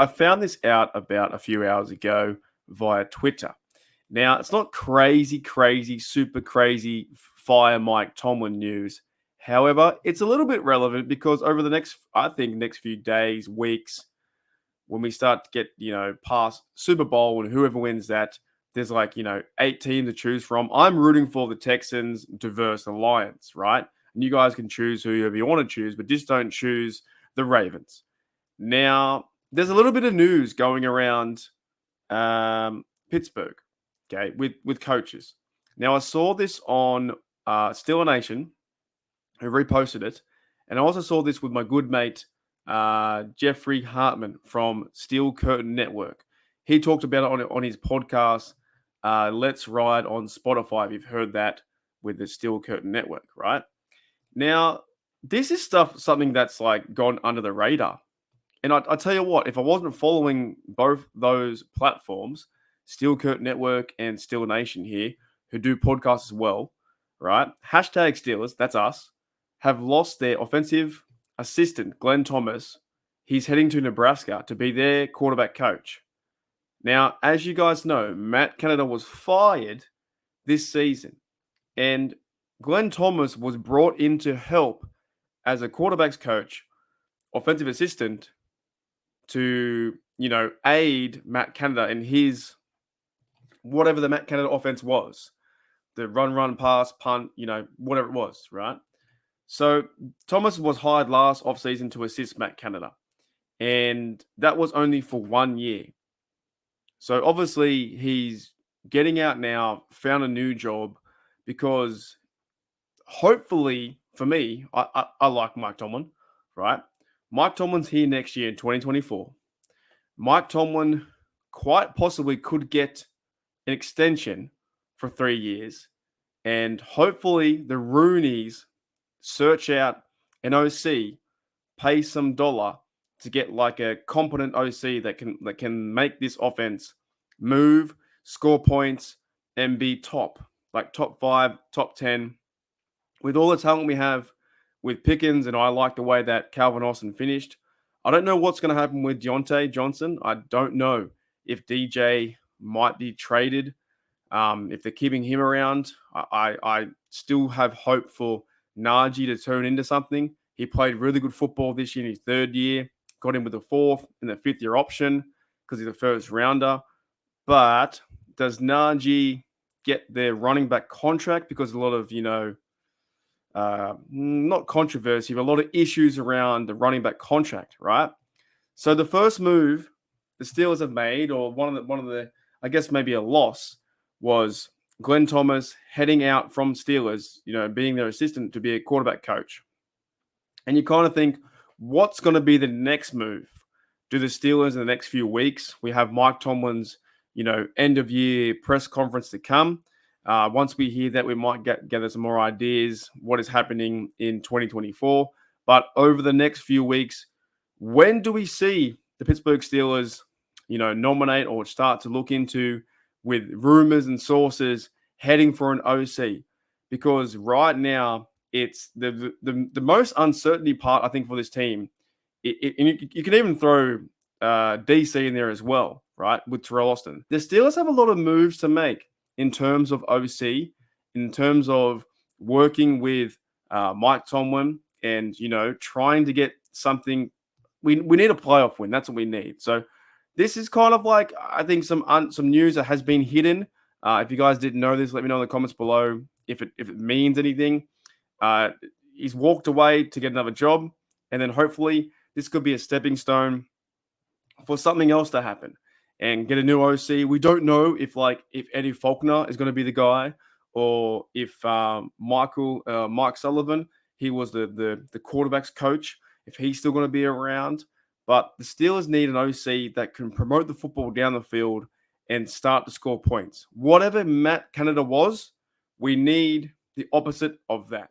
I found this out about a few hours ago via Twitter. Now, it's not crazy, super crazy fire Mike Tomlin news. However, it's a little bit relevant because over the next few days, weeks, when we start to get, past Super Bowl and whoever wins that, there's 8 teams to choose from. I'm rooting for the Texans diverse alliance, right? And you guys can choose whoever you want to choose, but just don't choose the Ravens. Now, there's a little bit of news going around Pittsburgh, okay, with coaches. Now, I saw this on Steeler Nation, who reposted it, and I also saw this with my good mate Jeffrey Hartman from Steel Curtain Network. He talked about it on his podcast, Let's Ride on Spotify. If you've heard that with the Steel Curtain Network, right? Now, this is something that's gone under the radar. And I tell you what, if I wasn't following both those platforms, Steel Curtain Network and Steel Nation here, who do podcasts as well, right? Hashtag Steelers, that's us, have lost their offensive assistant, Glenn Thomas. He's heading to Nebraska to be their quarterback coach. Now, as you guys know, Matt Canada was fired this season, and Glenn Thomas was brought in to help as a quarterback's coach, offensive assistant, to, aid Matt Canada in his whatever the Matt Canada offense was. The run, pass, punt, whatever it was, right? So Thomas was hired last offseason to assist Matt Canada. And that was only for 1 year. So obviously he's getting out now, found a new job, because hopefully, for me, I like Mike Tomlin, right? Mike Tomlin's here next year in 2024. Mike Tomlin quite possibly could get an extension for 3 years. And hopefully the Roonies search out an OC, pay some dollar to get a competent OC that can make this offense move, score points, and be top 5, top 10. With all the talent we have with Pickens, and I like the way that Calvin Austin finished. I don't know what's going to happen with Deontay Johnson. I don't know if DJ might be traded. If they're keeping him around, I still have hope for Najee to turn into something. He played really good football this year in his 3rd year. Got him with the 4th and the 5th year option because he's a first rounder. But does Najee get their running back contract? Because a lot of, not controversy, but a lot of issues around the running back contract, right? So the first move the Steelers have made, or one of the, I guess maybe a loss, was Glenn Thomas heading out from Steelers, being their assistant to be a quarterback coach. And you kind of think, what's going to be the next move? Do the Steelers in the next few weeks? We have Mike Tomlin's, end of year press conference to come. Once we hear that, we might gather some more ideas, what is happening in 2024. But over the next few weeks, when do we see the Pittsburgh Steelers, nominate or start to look into, with rumors and sources, heading for an OC? Because right now, it's the most uncertainty part, I think, for this team. And you can even throw DC in there as well, right, with Terrell Austin. The Steelers have a lot of moves to make in terms of OC, in terms of working with Mike Tomlin and, trying to get something. We need a playoff win. That's what we need. So this is kind of I think some news that has been hidden. If you guys didn't know this, let me know in the comments below if it means anything. He's walked away to get another job, and then hopefully this could be a stepping stone for something else to happen and get a new OC. We don't know if Eddie Faulkner is going to be the guy, or if Mike Sullivan, he was the quarterback's coach, if he's still going to be around. But the Steelers need an OC that can promote the football down the field and start to score points. Whatever Matt Canada was, we need the opposite of that.